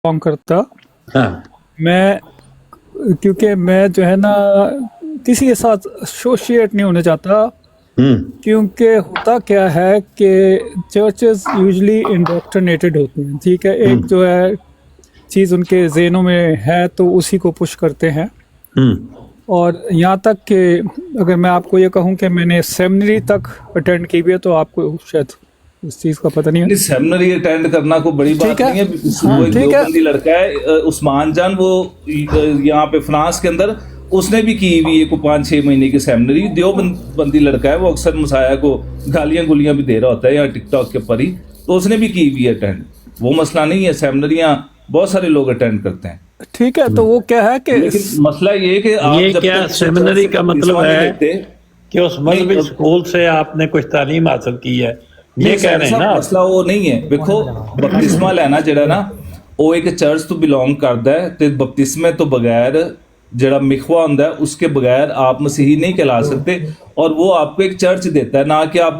Belong करता। हाँ मैं क्योंकि मैं जो है ना किसी के साथ एसोसिएट नहीं होना चाहता, क्योंकि होता क्या है कि चर्चेस यूजुअली इंडोक्ट्रिनेटेड होती हैं। ठीक है, एक जो है चीज़ उनके ज़हनों में है तो उसी को पुश करते हैं। और यहाँ तक कि अगर मैं आपको ये कहूँ कि मैंने सेमिनरी तक अटेंड की भी है तो आपको शायद इस चीज़ का पता नहीं है। सेमिनरी अटेंड करना कोई बड़ी बात नहीं है। वो एक देवबंदी लड़का है उस्मान जान, वो यहाँ पे फ्रांस के अंदर उसने भी की हुई है को 5-6 महीने की सेमिनरी। देवबंदी लड़का है, वो अक्सर मसाया को गालियां गुलियां भी दे रहा होता है यहाँ टिकटॉक के ऊपर ही, तो उसने भी की हुई है अटेंड। वो मसला नहीं है, सेमिनरियां बहुत सारे लोग अटेंड करते हैं। ठीक है, तो वो क्या है कि मसला ये है कि आप ये जब क्या तक सेमिनरी का मतलब है कि उस मजहबी नहीं, स्कूल से आपने कुछ तालीम हासिल की है, ये कह रहे हैं ना। मसला वो नहीं है। देखो बपतिस्मा लेना जड़ा ना वो एक चर्च तो बिलोंग करता है, ते बपतिस्मे तो बगैर जड़ा मिखवा होंदा है उसके बगैर आप मसीही नहीं कहला सकते। और वो आपको एक चर्च देता है, ना कि आप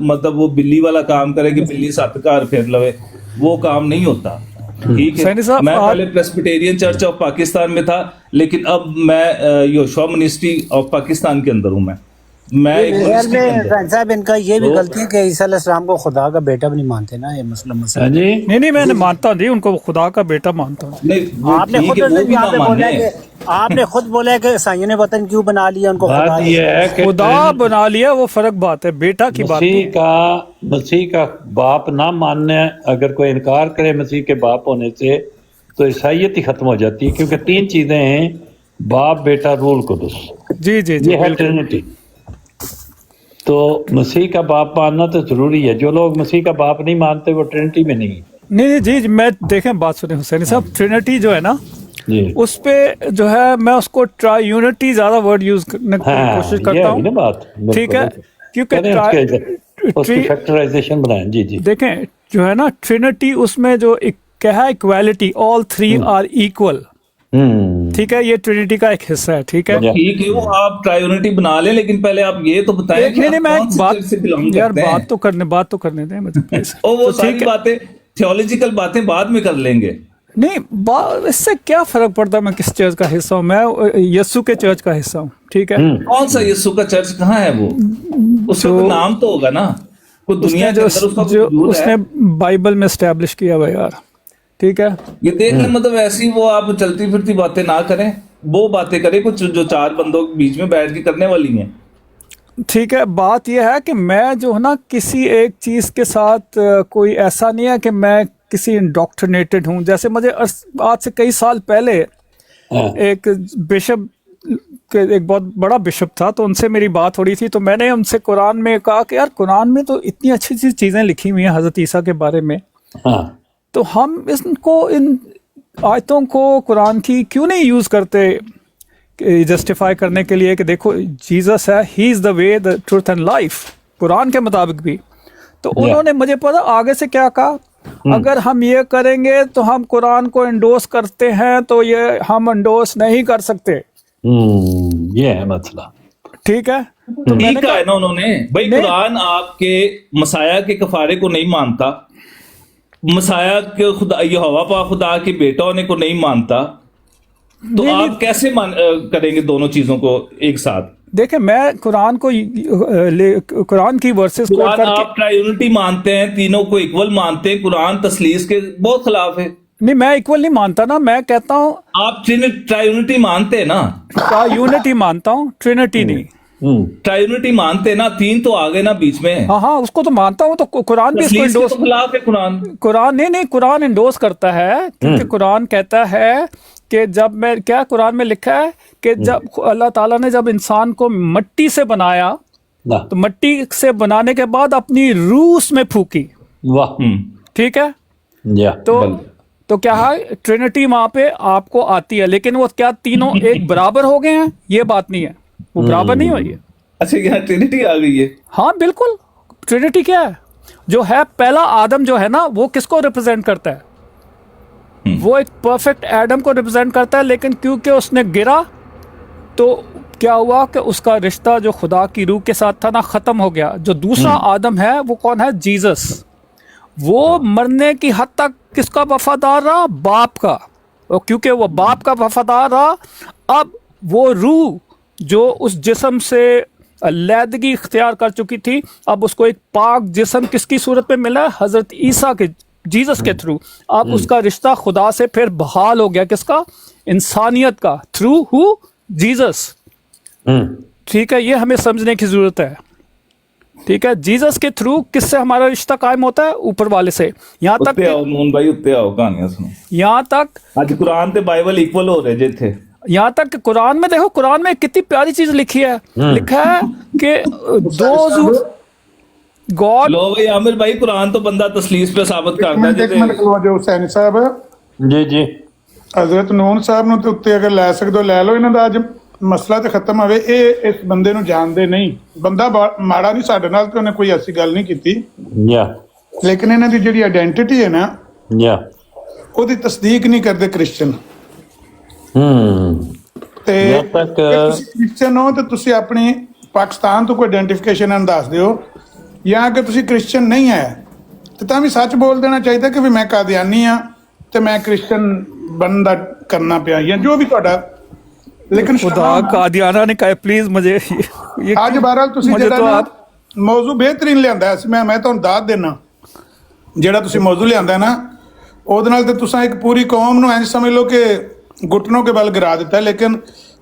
मतलब वो बिल्ली वाला काम करे कि बिल्ली 7 घर फिर लवे, वो काम नहीं होता। ठीक है, मैं पहले प्रेस्बिटेरियन चर्च ऑफ पाकिस्तान में था, लेकिन अब मैं योशुआ मिनिस्ट्री ऑफ पाकिस्तान के अंदर हूँ। मैं साहब इनका ये भी गलती है कि ईसा अलैहिस्सलाम को खुदा का बेटा भी नहीं मानते ना, ये मसला जी नहीं मैंने मानता नहीं उनको खुदा का बेटा मानता हूँ। आपने खुद बोला है कि ईसाइयों ने वतन क्यों बना लिया उनको, बात ये है कि खुदा बना लिया वो फर्क बात है, बेटा की बात मसीह का बाप ना मानने, अगर कोई इनकार करे मसीह के बाप होने से तो ईसाइयत ही खत्म हो जाती है, क्योंकि 3 चीजें हैं, बाप बेटा रूल कुदस। जी जी जी, ये है ट्रिनिटी। तो मसीह का बाप मानना तो जरूरी है। जो लोग मसीह का बाप नहीं मानते वो ट्रिनिटी में नहीं। नहीं जी मैं देखें बात सुने हुसैनी साहब, ट्रिनिटी जो है ना जी उस पे जो है मैं उसको ट्राई यूनिटी ज्यादा वर्ड यूज करने की कोशिश करता हूँ। ठीक है, क्योंकि फैक्टराइजेशन बनाएं। जी जी देखें जो है ना ट्रिनिटी, उसमें जो एक क्या है इक्वालिटी, ऑल 3 आर इक्वल। ठीक है, ये ट्रिनिटी का एक हिस्सा है। ठीक है, ठीक है, वो आप ट्रायोनिटी बना लें, लेकिन पहले आप ये तो बताएं कि नहीं मैं बात से बिलोंग यार करते हैं। बात तो करने दें मुझे प्लीज। वो सारी बातें थियोलॉजिकल बातें बाद में कर लेंगे। नहीं इससे क्या फर्क पड़ता है मैं किस चर्च का हिस्सा हूँ, मैं यस्सु के चर्च का हिस्सा हूँ। ठीक है, कौन सा यीशु का चर्च कहाँ है? वो उसका कोई नाम तो होगा ना, कोई दुनिया के अंदर उसका जो उसने बाइबल में एस्टैब्लिश किया हुआ यार। ठीक है, ये देख लें, मतलब ऐसी वो आप चलती फिरती बातें ना करें, वो बातें करें कुछ जो 4 बंदों के बीच में बैठ के करने वाली हैं। ठीक है, बात यह है कि मैं जो है ना किसी एक चीज़ के साथ कोई ऐसा नहीं है कि मैं किसी इंडोक्ट्रिनेटेड हूँ। जैसे मुझे आज से कई साल पहले एक बिशप एक बहुत बड़ा बिशप था, तो उनसे मेरी बात हो रही थी, तो मैंने उनसे कुरान में कहा कि यार कुरान में तो इतनी अच्छी अच्छी चीज़ें लिखी हुई हैं हज़रत ईसा के बारे में, तो हम इसको इन आयतों को कुरान की क्यों नहीं यूज़ करते जस्टिफाई करने के लिए कि देखो जीसस है, ही is the way the truth and life, Quran के मुताबिक भी। तो उन्होंने मुझे पता आगे से क्या कहा, अगर हम ये करेंगे तो हम कुरान को इंडोर्स करते हैं, तो ये हम इंडोर्स नहीं कर सकते। ये है मसला। ठीक है, तो ठीक है ना, उन्होंने भाई कुरान आपके मसाया के कफारे को नहीं मानता, मसाया के खुदा यहोवा पाक खुदा के बेटा होने को नहीं मानता, तो आप कैसे करेंगे दोनों चीजों को एक साथ? देखें मैं कुरान को कुरान की वर्सेस को आप ट्रायूनिटी मानते हैं, तीनों को इक्वल मानते हैं, कुरान तस्लीस के बहुत खिलाफ है। नहीं मैं इक्वल नहीं मानता ना, मैं कहता हूँ आप ट्रायूनिटी मानते हैं ना? यूनिटी मानता हूँ, ट्रिनिटी नहीं। ट्रायूनिटी मानते हैं ना, 3 तो आ गए ना बीच में। हाँ उसको तो मानता हूँ, तो कुरान भी इसको इंडोर्स तो खिलाफ है कुरान नहीं कुरान इंडोर्स करता है, क्योंकि कुरान कहता है कि जब मैं क्या कुरान में लिखा है कि जब अल्लाह ताला ने जब इंसान को मिट्टी से बनाया, तो मिट्टी से बनाने के बाद अपनी रूह उसमें फूकी। ठीक है, तो क्या है ट्रिनिटी वहां पे आपको आती है, लेकिन वो क्या तीनों एक बराबर हो गए हैं? ये बात नहीं है, वो बराबर नहीं हुई है। अच्छा, यहाँ ट्रिनिटी आ गई है? हाँ बिल्कुल, ट्रिनिटी क्या है, जो है पहला आदम जो है ना वो किसको रिप्रेजेंट करता है? वो एक परफेक्ट एडम को रिप्रेजेंट करता है, लेकिन क्योंकि उसने गिरा तो क्या हुआ कि उसका रिश्ता जो खुदा की रूह के साथ था ना खत्म हो गया। जो दूसरा आदम है वो कौन है? जीसस। वो मरने की हद तक किसका वफादार रहा? बाप का। और क्योंकि वो बाप का वफादार रहा, अब वो रूह जो उस जिस्म से अलहदगी इख्तियार कर चुकी थी, अब उसको एक पाक जिस्म किसकी सूरत में मिला? हजरत ईसा के, जीसस के थ्रू। अब उसका रिश्ता खुदा से फिर बहाल हो गया, किसका? इंसानियत का, थ्रू हु? जीसस। ठीक है, ये हमें समझने की जरूरत है। ठीक है, जीसस के थ्रू किससे हमारा रिश्ता कायम होता है? ऊपर वाले से। यहाँ तक उत्ते आओ नून भाई, उत्ते आओ, कहानियां सुनो। यहाँ तक आज कुरान ते बाइबल इक्वल हो रहे जे थे। यहाँ तक कि कुरान में देखो, कुरान में कितनी प्यारी चीज लिखी है। लिखा है कि गॉड। लो भाई आमिर भाई, कुरान तो बंदा तसलीस पे साबित करता है एक मिनट खलो जो हुसैनी साहब जी जी हजरत ਨੂਨ ਸਾਹਿਬ ਨੂੰ ਤੇ ਉੱਤੇ ਅਗਰ ਲੈ ਸਕਦੇ ਹੋ ਲੈ ਲਓ, ਇਹਨਾਂ ਦਾ ਅੱਜ ਮਸਲਾ ਤੇ ਖਤਮ ਹੋਵੇ। ਇਹ ਇਸ ਬੰਦੇ ਨੂੰ ਜਾਣਦੇ ਨਹੀਂ, ਬੰਦਾ ਮਾੜਾ ਨਹੀਂ, ਸਾਡੇ ਨਾਲ ਤੇ ਉਹਨੇ ਕੋਈ ਐਸੀ ਗੱਲ ਨਹੀਂ ਕੀਤੀ, या ਲੇਕਿਨ ਇਹਨਾਂ ਦੀ ਜਿਹੜੀ ਆਇਡੈਂਟੀਟੀ ਹੈ ਨਾ, या ਉਹਦੀ ਤਸਦੀਕ ਨਹੀਂ ਕਰਦੇ ਕ੍ਰਿਸਚਨ। ਤੇ जब तक ਜੇ ਤੁਸੀਂ ਕ੍ਰਿਸਚਨ ਹੋ ਤੇ ਤੁਸੀਂ ਆਪਣੀ ਪਾਕਿਸਤਾਨ ਤੋਂ ਕੋਈ ਆਇਡੈਂਟੀਫਿਕੇਸ਼ਨ ਇਹਨਾਂ ਨੂੰ ਦੱਸ ਦਿਓ, ਜਾਂ ਅਗਰ ਤੁਸੀਂ ਕ੍ਰਿਸਚਨ ਨਹੀਂ ਹੈ ਤੇ ਤਾਂ ਵੀ ਸੱਚ ਬੋਲ ਦੇਣਾ ਚਾਹੀਦਾ ਕਿ ਵੀ ਮੈਂ ਕਾਦੀਆਨੀ ਆ ਤੇ ਮੈਂ ਕ੍ਰਿਸਚਨ ਬਣਨ ਦਾ ਕਰਨਾ ਪਿਆ, ਜਾਂ ਜੋ ਵੀ ਤੁਹਾਡਾ। लेकिन खुदा कादियाना ने कहा प्लीज मुझे ये ਅੱਜ ਬਹਰਾਲ ਤੁਸੀਂ मुझे ਜਿਹੜਾ तो ਨਾ आप ਮੌਜੂ ਬਿਹਤਰੀਨ ਲਿਆਂਦਾ ਸੀ, ਮੈਂ ਤੁਹਾਨੂੰ ਦਾਤ ਦੇਣਾ, ਜਿਹੜਾ ਤੁਸੀਂ ਮੌਜੂ ਲਿਆਂਦਾ ਨਾ, ਉਹਦੇ ਨਾਲ ਤੇ ਤੁਸੀਂ ਇੱਕ ਪੂਰੀ ਕੌਮ ਨੂੰ ਇੰਜ ਸਮਝ ਲਓ ਕਿ ਘੁਟਨੋਂ ਕੇ ਬਲ ਗਿਰਾ ਦਿੱਤਾ। ਲੇਕਿਨ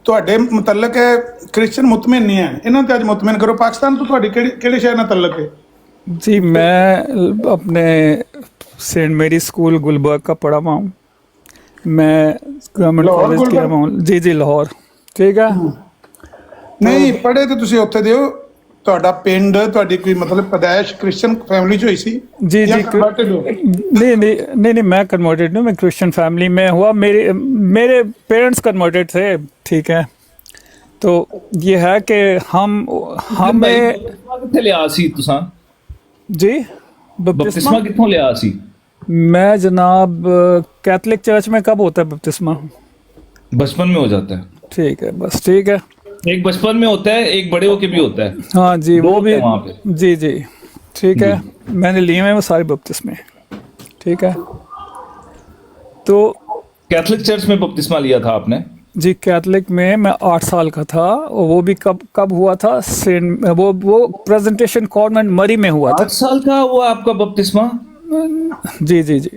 ਤੁਹਾਡੇ ਮੁਤਲਕ ਹੈ ਕ੍ਰਿਸਚਨ ਮੁਤਮਿਨ ਨਹੀਂ ਹੈ, ਇਹਨਾਂ ਤੇ ਅੱਜ ਮੁਤਮਿਨ ਕਰੋ। ਪਾਕਿਸਤਾਨ ਤੋਂ ਤੁਹਾਡੀ ਕਿਹੜੇ ਸ਼ਹਿਰ ਨਾਲ ਤਲਕ ਹੈ? जी मैं अपने सेंट मेरी स्कूल गुलबर्ग का पढ़ा हुआ हूँ, मैं गवर्नमेंट लाहौर कॉलेज किया हुआ हूँ। जी जी लाहौर। ठीक है, ਨਹੀਂ ਪੜ੍ਹੇ ਤੇ ਤੁਸੀਂ ਉੱਥੇ ਦਿਓ। ਤੁਹਾਡਾ ਪਿੰਡ, ਤੁਹਾਡੀ ਕੋਈ ਮਤਲਬ ਪੈਦਾਇਸ਼ ਕ੍ਰਿਸਚਨ ਫੈਮਿਲੀ ਚ ਹੋਈ ਸੀ? जी ਜਾਂ जी converted ਹੋ? नहीं मैं कन्वर्टेड नहीं, मैं क्रिश्चियन फैमिली में हुआ, मेरे पेरेंट्स कन्वर्टेड थे। ठीक है, तो ये है कि हमें कित्थे लिया सी तुसां? जी बपतिस्मा बपतिस्मा कित्थों लिया सी? मैं जनाब कैथलिक चर्च में कब होता है बपतिस्मा? बचपन में हो जाता है। ठीक है, बस ठीक है। एक बचपन में होता है, एक बड़े होके भी होता है। हाँ जी, दो वो भी। हैं वहाँ पे। जी जी ठीक है, मैंने लिए हुए हैं वो सारे बपतिस्मे। ठीक है, तो कैथलिक चर्च में बपतिस्मा लिया था आपने? जी कैथलिक में मैं 8 साल का था, और वो भी कब हुआ था? वो प्रेजेंटेशन कॉन्वेंट मरी में हुआ था। 8 साल का हुआ आपका बपतिस्मा? जी जी जी,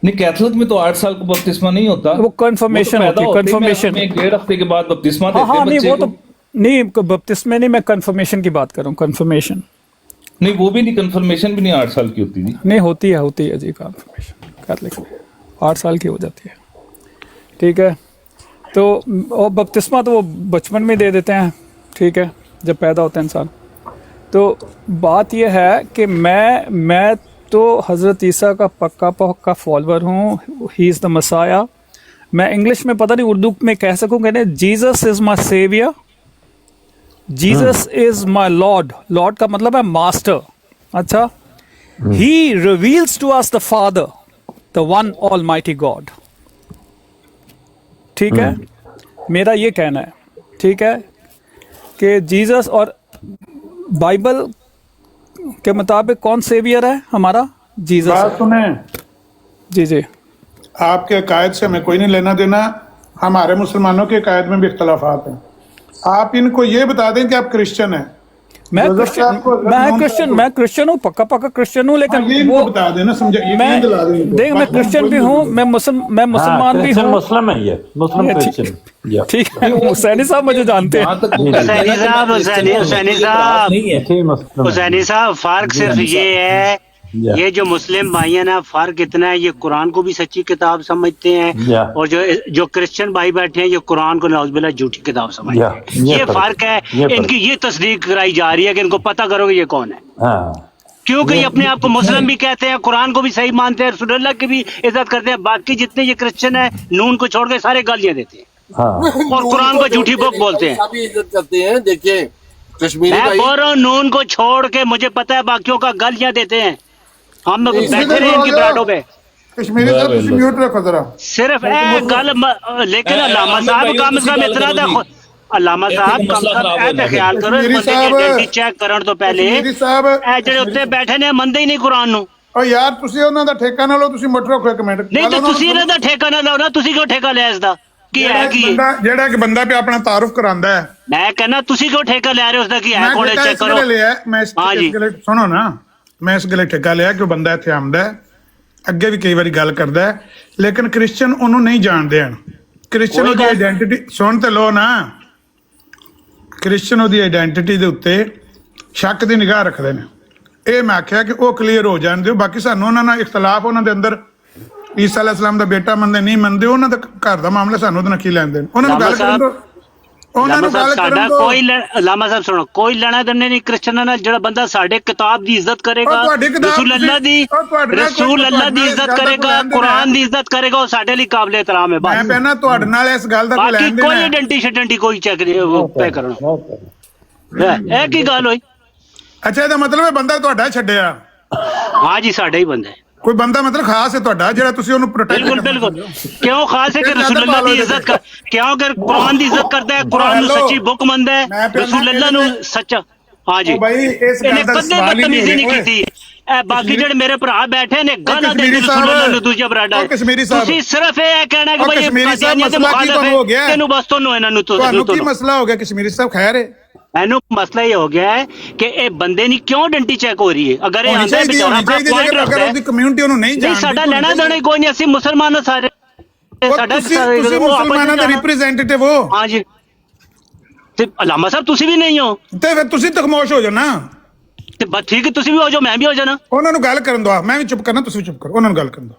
नहीं, कैथलिक में तो 8 साल को बपतिस्मा नहीं होता। वो confirmation होती है, confirmation। एक 1.5 हफ्ते के बाद बपतिस्मा हाँ देते हाँ, हैं नहीं बच्चे वो को। तो नहीं, बपतिस्मे नहीं, मैं कन्फर्मेशन की बात कर रहा हूँ। कन्फर्मेशन नहीं, वो भी नहीं, कंफर्मेशन भी नहीं 8 साल की होती थी। नहीं, होती है जी कन्फर्मेशन कैथलिक में 8 साल की हो जाती है। ठीक है, तो और बपतिस्मा तो वो बचपन में दे देते हैं। ठीक है, जब पैदा होता है इंसान। तो बात यह है कि मैं तो हज़रत ईसा का पक्का फॉलोअर हूँ। He is the messiah. मैं इंग्लिश में पता नहीं उर्दू में कह सकूँ कि नहीं, Jesus is my saviour, Jesus is my lord. Lord का मतलब है मास्टर। अच्छा, he reveals to us the father, the one almighty God. ठीक है, मेरा ये कहना है। ठीक है, कि जीसस और बाइबल के मुताबिक कौन सेवियर है हमारा? जीसस बात है। सुने, जी जी, आपके अकायद से हमें कोई नहीं लेना देना, हमारे मुसलमानों के अकायद में भी इख्तलाफात हैं। आप इनको ये बता दें कि आप क्रिश्चियन हैं। मैं जोसेफ साहब को क्रिश्चियन मैं क्रिश्चियन हूँ, पक्का क्रिश्चियन हूँ। हाँ, ये लेकिन इनको वो बता देना, समझा, ये मैं दिला दें इनको। देख, मैं बाकी क्रिश्चियन कोई भी नहीं हूँ, बोले। मैं मुसलमान भी क्रिश्चियन हूँ। मुस्लिम है, ये मुस्लिम ये ठीक- क्रिश्चियन। या ठीक है, हुसैनी साहब मुझे जानते हैं। जहाँ तक वो हुसैनी कहता है कि साहब, हुसैनी साहब, नहीं है। ठीक मुस्लिम है। हुसैनी साहब, फर्क सिर्फ ये है, या। ये जो मुस्लिम भाई है ना, फर्क इतना है, ये कुरान को भी सच्ची किताब समझते हैं, या। और जो क्रिश्चियन भाई बैठे हैं, ये कुरान को नाउज़ुबिल्लाह झूठी किताब समझते या, हैं। ये ये फर्क फर्क है। ये फर्क। इनकी ये तस्दीक कराई जा रही है कि इनको पता करो कि ये कौन है, हाँ, क्योंकि ये अपने आप को मुस्लिम भी कहते हैं, कुरान को भी सही मानते हैं, रसूलुल्लाह की भी इज्जत करते हैं। बाकी जितने ये क्रिश्चियन है, नून को छोड़ के सारे गालियां देते हैं हाँ, और कुरान को झूठी बुक बोलते हैं। सभी इज्जत करते हैं। देखिए कश्मीरी मैं भाई, बोल रहा हूँ, नून को छोड़ के मुझे पता है बाकियों का गालियां देते हैं। हम लोग इसी बैठे तरह रहे इनकी बोलो। बराडों पे। कश्मीरी साहब तुम म्यूट रखो जरा। सिर्फ लेकिन अल्लामा साहब कम से कम इतना देखो, अल्लामा साहब कम से कम ऐसा ख्याल करो, कश्मीरी बंदे की साहब- आइडेंटिटी चेक करन तो पहले कश्मीरी साहब ए जेड़े उत्ते बैठे ने मंनदे ही नहीं कुरान नु। ਓ ਯਾਰ ਤੁਸੀਂ ਉਹਨਾਂ ਦਾ ਠੇਕਾ ਨਾ ਲਓ, ਤੁਸੀਂ ਮੁੱਠ ਰੱਖੋ ਇੱਕ ਮਿੰਟ। ਨਹੀਂ ਤੇ ਤੁਸੀਂ ਇਹਨਾਂ ਦਾ ਠੇਕਾ ਨਾ ਲਾਓ ਨਾ, ਤੁਸੀਂ ਕਿਉਂ ਠੇਕਾ ਲਿਆ ਇਸ ਦਾ? ਕੀ ਹੈ ਕੀ ਹੈ? ਜਿਹੜਾ ਇੱਕ ਬੰਦਾ ਪਿਆ ਆਪਣਾ ਤਾਰਫ ਕਰਾਂਦਾ ਹੈ, ਮੈਂ ਕਹਿੰਦਾ ਤੁਸੀਂ ਕਿਉਂ ਠੇਕਾ ਲੈ ਰਹੇ ਹੋ ਉਸ ਦਾ? ਕੀ ਹੈ? ਮੈਂ ਕੋਲੇ ਠੇਕਾ ਚੈੱਕ ਇਸ ਕਰੋ। ਵੇਲੇ ਲਿਆ, ਮੈਂ ਇਸ ਹਾਂ ਜੀ। ਗਲੇ ਸੁਣੋ ਨਾ, ਮੈਂ ਇਸ ਗਲੇ ਠੇਕਾ ਲਿਆ ਕਿ ਉਹ ਬੰਦਾ ਇੱਥੇ ਆਉਂਦਾ ਹੈ, ਅੱਗੇ ਵੀ ਕਈ ਵਾਰੀ ਗੱਲ ਕਰਦਾ ਹੈ, ਲੇਕਿਨ ਕ੍ਰਿਸਚੀਅਨ ਉਹਨੂੰ ਨਹੀਂ ਜਾਣਦੇ ਹਨ। ਕ੍ਰਿਸਚੀਅਨ ਕੋਈ ਉਹਦੀ ਗੱਲ- ਆਇਡੈਂਟੀਟੀ ਸੁਣ ਤੇ ਲੋ ਨਾ, ਕ੍ਰਿਸਚੀਅਨ ਉਹਦੀ ਆਇਡੈਂਟੀਟੀ ਦੇ ਉੱਤੇ ਸ਼ੱਕ ਦੀ ਨਿਗਾਹ ਰੱਖਦੇ ਨੇ। ਇਹ ਮੈਂ ਆਖਿਆ ਕਿ ਉਹ ਕਲੀਅਰ ਹੋ ਜਾਣ ਦਿਓ, ਬਾਕੀ ਸਾਨੂੰ ਉਹਨਾਂ ਨਾਲ ਇਖਤਲਾਫ, ਉਹਨਾਂ ਦੇ ਅੰਦਰ ਈਸਾ ਅਲੈਹਿਸਲਾਮ ਦਾ ਬੇਟਾ ਮੰਨਦੇ ਨਹੀਂ ਮੰਨਦੇ, ਉਹਨਾਂ ਦਾ ਘਰ ਦਾ ਮਾਮਲਾ, ਸਾਨੂੰ ਉਹਦੇ ਨਾਲ ਕੀ ਲੈਣ ਦੇਣ। ਉਹਨਾਂ ਨੂੰ ਗੱਲ ਕਰਨ ਦਿਓ, ਉਹਨਾਂ ਨੂੰ ਗੱਲ ਸਾਡਾ ਕਰਨ ਦਿਓ। ਕੋਈ ਲਾਮਾ ਸਾਹਿਬ ਸੁਣੋ, ਕੋਈ ਲੈਣਾ ਦੇਣਾ ਨਹੀਂ ਕ੍ਰਿਸਚਨਾਂ ਨਾਲ। ਜਿਹੜਾ ਬੰਦਾ ਸਾਡੇ ਕਿਤਾਬ ਦੀ ਇੱਜ਼ਤ ਕਰੇਗਾ, ਉਹ ਤੁਹਾਡੀ ਕਿਤਾਬ ਰਸੂਲ ਅੱਲਾਹ ਦੀ ਉਹ ਤੁਹਾਡੇ ਨਾਲ ਰਸੂਲ ਅੱਲਾਹ ਦੀ ਇੱਜ਼ਤ ਕਰੇਗਾ, ਕੁਰਾਨ ਦੀ ਇੱਜ਼ਤ ਕਰੇਗਾ, ਉਹ ਸਾਡੇ ਲਈ ਕਾਬਿਲ ਇਤਰਾਮ ਹੈ। ਮੈਂ ਬਸ ਪਹਿਲਾਂ ਤੁਹਾਡੇ ਨਾਲ ਇਸ ਗੱਲ ਦਾ ਕੋਈ ਬਾਕੀ ਲੈਣ ਦੇਣ ਕੋਈ ਹੈ। ਆਇਡੈਂਟੀ ਕੋਈ ਚੈੱਕ ਪੈ ਕਰਨਾ। ਇਹ ਕੀ ਗੱਲ ਹੋਈ? ਅੱਛਾ, ਇਹਦਾ ਮਤਲਬ ਇਹ ਬੰਦਾ ਤੁਹਾਡਾ ਛੱਡਿਆ? ਹਾਂ ਜੀ, ਸਾਡੇ ਹੀ ਬੰਦੇ। ਕੋਈ ਬੰਦਾ ਮਤਲਬ ਖਾਸ ਹੈ ਤੁਹਾਡਾ, ਜਿਹੜਾ ਤੁਸੀਂ ਉਹਨੂੰ ਪ੍ਰੋਟੈਕਟ ਬਿਲਕੁਲ ਬਿਲकुल। क्यों खास है कि रसूल अल्लाह की इज्जत कर, क्यों अगर कुरान की इज्जत करता है, कुरान नु सच्ची बुक मंदा है, रसूल अल्लाह नु सच्चा। हाँ जी, भाई इस इन्हें गल दा कदे सवाल ही बदतमीजी नहीं नहीं होए। की थी। बाकी जेडे मेरे भरा बैठे ने गाना दे कश्मीरी रसूल अल्लाह नु साहब, दूजा बराडा ओ कश्मीरी साहब, तुसी सिर्फ ये कहना कि ओ भाई कश्मीरी साहब, कादियानिया दे मसला की मुखालिफ तो हो गया है, तेनु बस तोनु इन्हां नु ਤੁਹਾਨੂੰ ਕੀ ਮਸਲਾ ਹੋ ਗਿਆ ਕਸ਼ਮੀਰੀ ਸਾਹਿਬ? ਖੈਰ ਹੈ, एनु मसला ये हो गया है कि ये बंदे नी क्यों डंटी चेक हो रही है? अगर ये आंदा है बेचारा अपना पॉइंट रखता ਅਗਰ ਉਹਦੀ है, ਕਮਿਊਨਿਟੀ ਉਹਨੂੰ ਨਹੀਂ नहीं ਜਾਣਦੀ, साडा लेना देना ही कोई नहीं, ਅਸੀਂ ਮੁਸਲਮਾਨ ਹਾਂ ਸਾਰੇ। ਸਾਡਾ ਤੁਸੀਂ ਮੁਸਲਮਾਨਾਂ ਦੇ ਰਿਪਰੈਜ਼ੈਂਟੇਟਿਵ ਹੋ। ਹਾਂ ਜੀ, ਤੇ ਅਲਾਮਾ ਸਾਹਿਬ ਤੁਸੀਂ ਵੀ ਨਹੀਂ ਹੋ ਤੇ ਫਿਰ ਤੁਸੀਂ ਤਖਮੋਸ਼ ਹੋ ਜਾਓ ਨਾ। ਤੇ ਬਸ ਠੀਕ ਹੈ, ਤੁਸੀਂ ਵੀ ਹੋ ਜਾਓ, ਮੈਂ ਵੀ ਹੋ ਜਾਣਾ। ਉਹਨਾਂ ਨੂੰ ਗੱਲ ਕਰਨ ਦਿਓ, ਮੈਂ ਵੀ ਚੁੱਪ ਕਰਨਾ, ਤੁਸੀਂ ਵੀ ਚੁੱਪ ਕਰੋ, ਉਹਨਾਂ ਨੂੰ ਗੱਲ ਕਰਨ ਦਿਓ।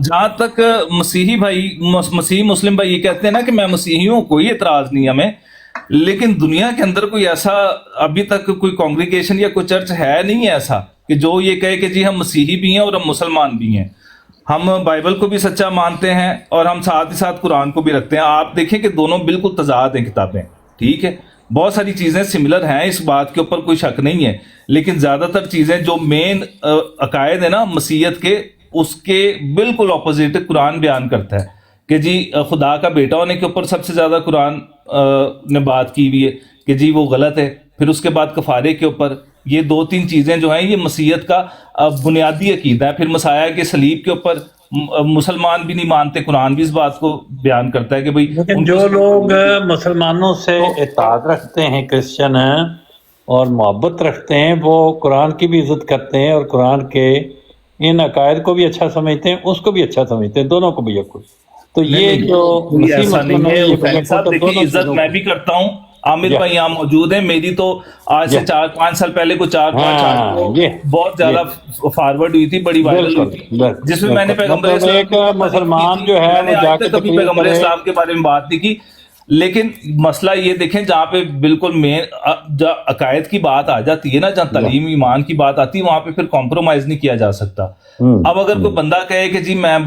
जहाँ तक मसीही भाई मसीही मुस्लिम भाई ये कहते हैं ना कि मैं मसीही हूँ, कोई एतराज नहीं हमें, लेकिन दुनिया के अंदर कोई ऐसा अभी तक कोई कांग्रीगेशन या कोई चर्च है नहीं है ऐसा कि जो ये कहे कि जी हम मसीही भी हैं और हम मुसलमान भी हैं। हम बाइबल को भी सच्चा मानते हैं और हम साथ ही साथ कुरान को भी रखते हैं। आप देखें कि दोनों बिल्कुल तजाद हैं किताबें, ठीक है, बहुत सारी चीज़ें सिमिलर हैं, इस बात के ऊपर कोई शक नहीं है, लेकिन ज़्यादातर चीज़ें जो मेन अकायद है ना मसीहत के, उसके बिल्कुल ऑपोजिट कुरान बयान करता है कि जी खुदा का बेटा होने के ऊपर सबसे ज़्यादा कुरान ने बात की हुई है कि जी वो गलत है। फिर उसके बाद कफारे के ऊपर ये 2-3 चीज़ें जो हैं ये मसीहत का बुनियादी अकीदा है। फिर मसाया के सलीब के ऊपर मुसलमान भी नहीं मानते, कुरान भी इस बात को बयान करता है कि भाई लेकिन जो लोग मुसलमानों से इत्तेहाद रखते हैं, क्रिश्चियन हैं और मोहब्बत रखते हैं, वो कुरान की भी इज्जत करते हैं और कुरान के इन अकायद को भी अच्छा समझते हैं, उसको भी अच्छा समझते हैं, दोनों को भी यकुल। तो ये जो मुस्लिम ऐसा नहीं है ये हुसैन साहब, देखिए इज्जत मैं भी करता हूँ, आमिर भाई यहाँ मौजूद है, मेरी तो आज से 4-5 साल पहले को 4-5 बहुत ज्यादा फॉरवर्ड हुई थी, बड़ी वायरल हुई थी, जिसमें मैंने पैगंबर इस्लाम एक मुसलमान जो है मैंने वो आज जाके तक कभी पैगंबर इस्लाम के बारे में बात नहीं की। लेकिन मसला ये देखें, जहाँ पे बिल्कुल मेन अकायद की बात आ जाती है ना, जहाँ तालीम ईमान की बात आती है, वहां पे फिर कॉम्प्रोमाइज नहीं किया जा सकता। अब अगर कोई बंदा कहे कि जी मैं